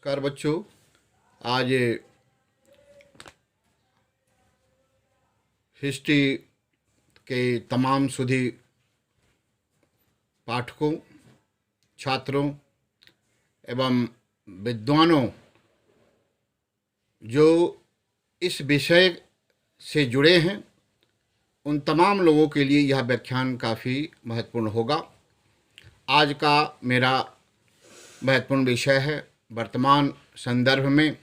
नमस्कार बच्चों। आज हिस्ट्री के तमाम सुधी पाठकों, छात्रों एवं विद्वानों जो इस विषय से जुड़े हैं, उन तमाम लोगों के लिए यह व्याख्यान काफ़ी महत्वपूर्ण होगा। आज का मेरा महत्वपूर्ण विषय है वर्तमान संदर्भ में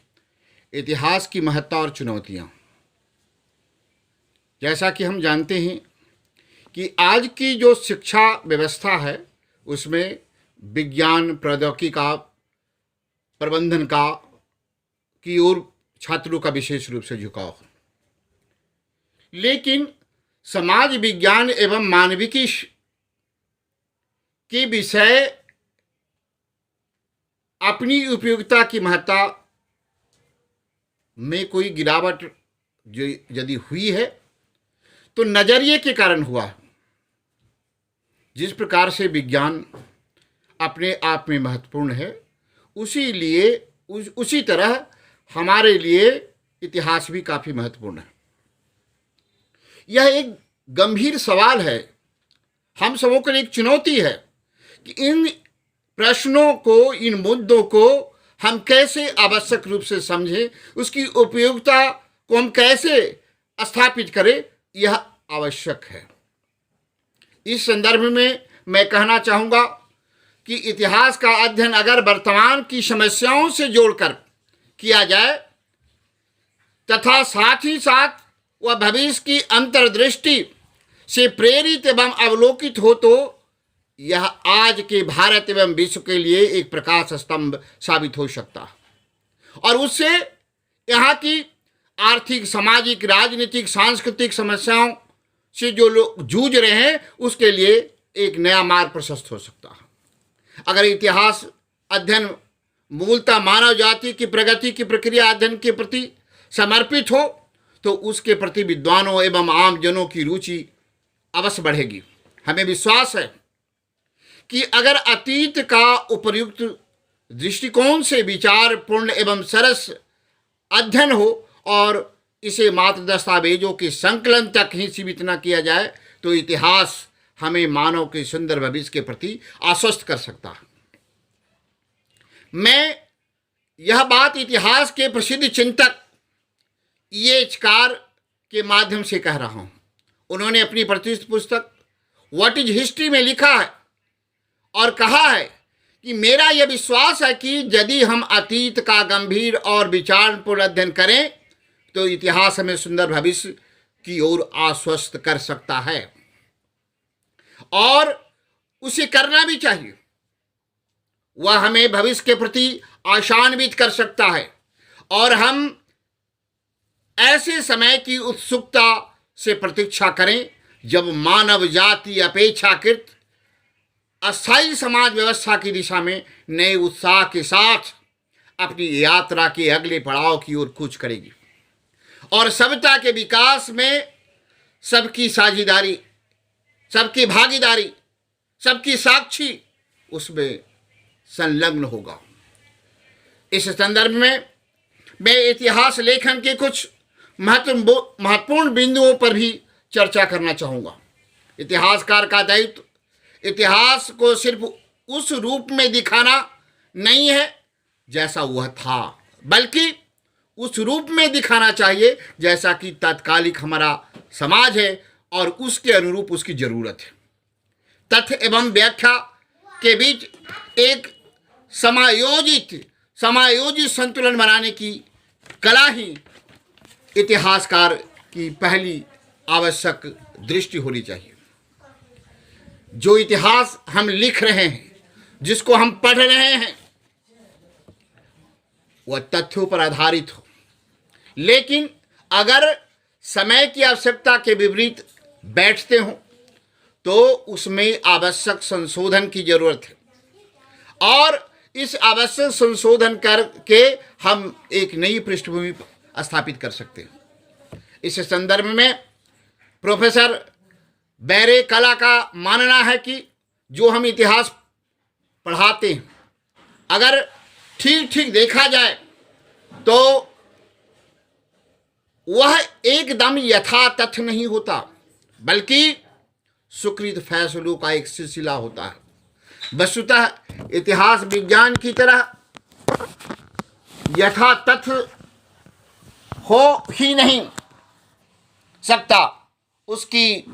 इतिहास की महत्ता और चुनौतियाँ। जैसा कि हम जानते हैं कि आज की जो शिक्षा व्यवस्था है उसमें विज्ञान प्रौद्योगिकी का प्रबंधन का की ओर छात्रों का विशेष रूप से झुकाव है, लेकिन समाज विज्ञान एवं मानविकी के विषय अपनी उपयोगिता की महत्ता में कोई गिरावट जो यदि हुई है तो नज़रिए के कारण हुआ है। जिस प्रकार से विज्ञान अपने आप में महत्वपूर्ण है, उसी तरह हमारे लिए इतिहास भी काफ़ी महत्वपूर्ण है। यह एक गंभीर सवाल है, हम सबों के लिए एक चुनौती है कि इन प्रश्नों को, इन मुद्दों को हम कैसे आवश्यक रूप से समझें, उसकी उपयोगिता को हम कैसे स्थापित करें, यह आवश्यक है। इस संदर्भ में मैं कहना चाहूँगा कि इतिहास का अध्ययन अगर वर्तमान की समस्याओं से जोड़कर किया जाए तथा साथ ही साथ वह भविष्य की अंतर्दृष्टि से प्रेरित एवं अवलोकित हो तो यह आज के भारत एवं विश्व के लिए एक प्रकाश स्तंभ साबित हो सकता है और उससे यहाँ की आर्थिक, सामाजिक, राजनीतिक, सांस्कृतिक समस्याओं से जो लोग जूझ रहे हैं उसके लिए एक नया मार्ग प्रशस्त हो सकता है। अगर इतिहास अध्ययन मूलतः मानव जाति की प्रगति की प्रक्रिया अध्ययन के प्रति समर्पित हो तो उसके प्रति विद्वानों एवं आम जनों की रुचि अवश्य बढ़ेगी। हमें विश्वास है कि अगर अतीत का उपयुक्त दृष्टिकोण से विचारपूर्ण एवं सरस अध्ययन हो और इसे मात्र दस्तावेजों के संकलन तक ही सीमित न किया जाए तो इतिहास हमें मानव के सुंदर भविष्य के प्रति आश्वस्त कर सकता है। मैं यह बात इतिहास के प्रसिद्ध चिंतक ईएचकार के माध्यम से कह रहा हूँ। उन्होंने अपनी प्रतिष्ठित पुस्तक व्हाट इज हिस्ट्री में लिखा है और कहा है कि मेरा यह विश्वास है कि यदि हम अतीत का गंभीर और विचारपूर्ण अध्ययन करें तो इतिहास हमें सुंदर भविष्य की ओर आश्वस्त कर सकता है और उसे करना भी चाहिए। वह हमें भविष्य के प्रति आशान्वित कर सकता है और हम ऐसे समय की उत्सुकता से प्रतीक्षा करें जब मानव जाति अपेक्षाकृत अस्थायी समाज व्यवस्था की दिशा में नए उत्साह के साथ अपनी यात्रा के अगले पड़ाव की ओर कूच करेगी और सभ्यता के विकास में सबकी साझेदारी, सबकी भागीदारी, सबकी साक्षी उसमें संलग्न होगा। इस संदर्भ में मैं इतिहास लेखन के कुछ महत्वपूर्ण बिंदुओं पर भी चर्चा करना चाहूँगा। इतिहासकार का दायित्व इतिहास को सिर्फ उस रूप में दिखाना नहीं है जैसा वह था, बल्कि उस रूप में दिखाना चाहिए जैसा कि तत्कालिक हमारा समाज है और उसके अनुरूप उसकी ज़रूरत है। तथ्य एवं व्याख्या के बीच एक समायोजित संतुलन बनाने की कला ही इतिहासकार की पहली आवश्यक दृष्टि होनी चाहिए। जो इतिहास हम लिख रहे हैं, जिसको हम पढ़ रहे हैं, वह तथ्यों पर आधारित हो, लेकिन अगर समय की आवश्यकता के विपरीत बैठते हो तो उसमें आवश्यक संशोधन की जरूरत है और इस आवश्यक संशोधन करके हम एक नई पृष्ठभूमि स्थापित कर सकते हैं। इस संदर्भ में प्रोफेसर बैरे कला का मानना है कि जो हम इतिहास पढ़ाते हैं, अगर ठीक ठीक देखा जाए तो वह एकदम यथातथ नहीं होता, बल्कि सुकृत फैसलों का एक सिलसिला होता है। वस्तुतः इतिहास विज्ञान की तरह यथातथ हो ही नहीं सकता। उसकी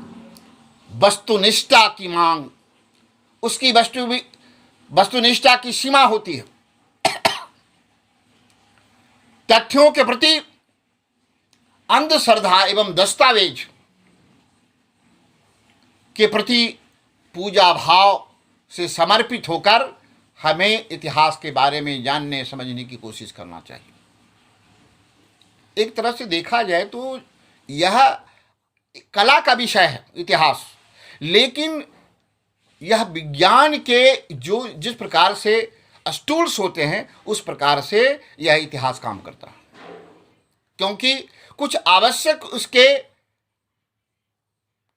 वस्तुनिष्ठा की मांग, उसकी वस्तुनिष्ठा की सीमा होती है। तथ्यों के प्रति अंधश्रद्धा एवं दस्तावेज के प्रति पूजा भाव से समर्पित होकर हमें इतिहास के बारे में जानने समझने की कोशिश करना चाहिए। एक तरह से देखा जाए तो यह कला का विषय है इतिहास, लेकिन यह विज्ञान के जो जिस प्रकार से टूल्स होते हैं उस प्रकार से यह इतिहास काम करता है, क्योंकि कुछ आवश्यक उसके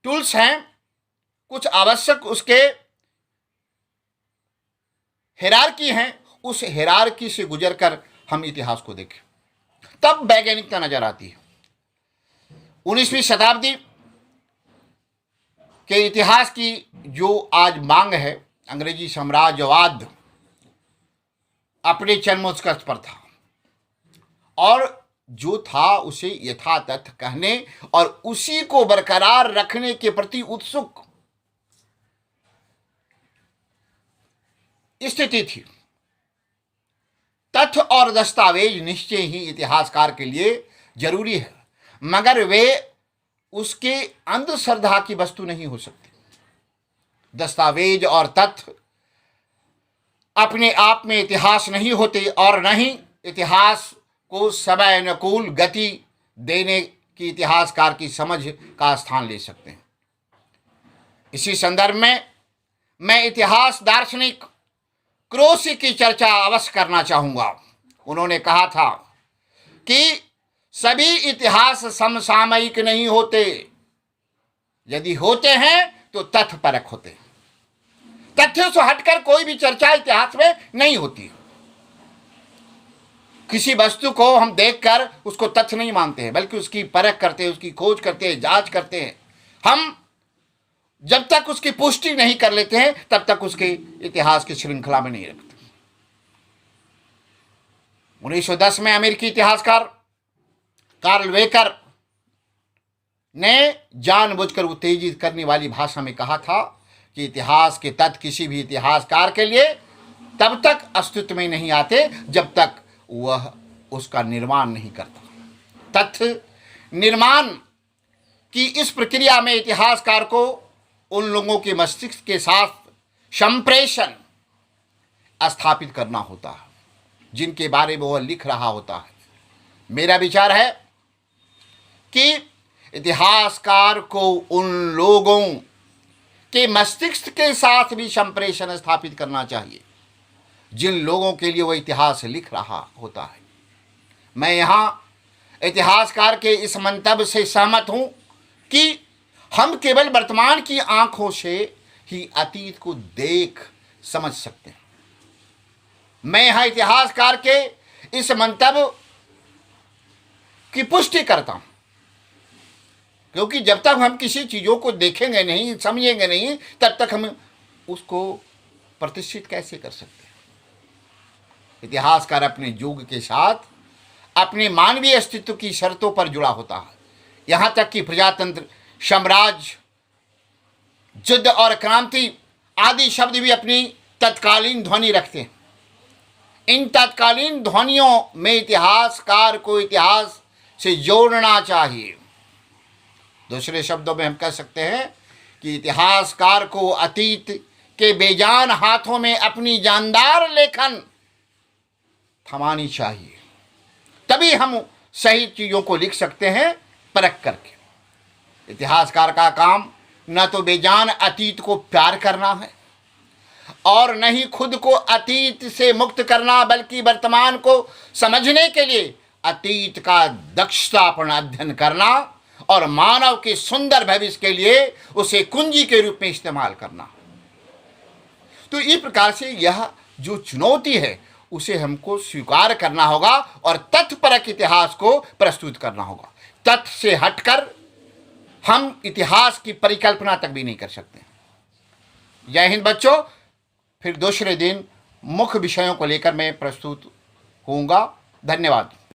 टूल्स हैं, कुछ आवश्यक उसके हिरार्की हैं। उस हिरार्की से गुजरकर हम इतिहास को देखें, तब वैज्ञानिकता नजर आती है। 19वीं शताब्दी के इतिहास की जो आज मांग है, अंग्रेजी साम्राज्यवाद अपने चरमोत्कर्ष पर था और जो था उसे यथातथ कहने और उसी को बरकरार रखने के प्रति उत्सुक स्थिति थी। तथ्य और दस्तावेज निश्चय ही इतिहासकार के लिए जरूरी है, मगर वे उसके अंधश्रद्धा की वस्तु नहीं हो सकती। दस्तावेज और तथ्य अपने आप में इतिहास नहीं होते और न ही इतिहास को समय अनुकूल गति देने की इतिहासकार की समझ का स्थान ले सकते हैं। इसी संदर्भ में मैं इतिहास दार्शनिक क्रोसी की चर्चा अवश्य करना चाहूंगा। उन्होंने कहा था कि सभी इतिहास समसामयिक नहीं होते, यदि होते हैं तो तथ्यपरक होते हैं। तथ्यों से हटकर कोई भी चर्चा इतिहास में नहीं होती। किसी वस्तु को हम देखकर उसको तथ्य नहीं मानते हैं, बल्कि उसकी परख करते हैं, उसकी खोज करते हैं, जांच करते हैं। हम जब तक उसकी पुष्टि नहीं कर लेते हैं तब तक उसके इतिहास की श्रृंखला में नहीं रखते। 1910 में अमेरिकी इतिहासकार कार्ल वेकर ने जानबूझकर उत्तेजित करने वाली भाषा में कहा था कि इतिहास के तथ्य किसी भी इतिहासकार के लिए तब तक अस्तित्व में नहीं आते जब तक वह उसका निर्माण नहीं करता। तथ्य निर्माण की इस प्रक्रिया में इतिहासकार को उन लोगों के मस्तिष्क के साथ संप्रेषण स्थापित करना होता है जिनके बारे में वह लिख रहा होता है। मेरा विचार है कि इतिहासकार को उन लोगों के मस्तिष्क के साथ भी संप्रेषण स्थापित करना चाहिए जिन लोगों के लिए वह इतिहास लिख रहा होता है। मैं यहाँ इतिहासकार के इस मंतव्य से सहमत हूँ कि हम केवल वर्तमान की आंखों से ही अतीत को देख समझ सकते हैं। मैं यहाँ इतिहासकार के इस मंतव्य की पुष्टि करता हूँ, क्योंकि जब तक हम किसी चीज़ों को देखेंगे नहीं, समझेंगे नहीं, तब तक हम उसको प्रतिष्ठित कैसे कर सकते हैं। इतिहासकार अपने युग के साथ अपने मानवीय अस्तित्व की शर्तों पर जुड़ा होता है। यहाँ तक कि प्रजातंत्र, साम्राज्य, युद्ध और क्रांति आदि शब्द भी अपनी तत्कालीन ध्वनि रखते हैं। इन तत्कालीन ध्वनियों में इतिहासकार को इतिहास से जोड़ना चाहिए। दूसरे शब्दों में हम कह सकते हैं कि इतिहासकार को अतीत के बेजान हाथों में अपनी जानदार लेखन थमानी चाहिए, तभी हम सही चीज़ों को लिख सकते हैं परख करके। इतिहासकार का काम न तो बेजान अतीत को प्यार करना है और न ही खुद को अतीत से मुक्त करना, बल्कि वर्तमान को समझने के लिए अतीत का दक्षतापूर्ण अध्ययन करना और मानव के सुंदर भविष्य के लिए उसे कुंजी के रूप में इस्तेमाल करना। तो इस प्रकार से यह जो चुनौती है उसे हमको स्वीकार करना होगा और तथ्यपरक इतिहास को प्रस्तुत करना होगा। तथ्य से हटकर हम इतिहास की परिकल्पना तक भी नहीं कर सकते। जय हिंद बच्चों। फिर दूसरे दिन मुख्य विषयों को लेकर मैं प्रस्तुत होऊंगा। धन्यवाद।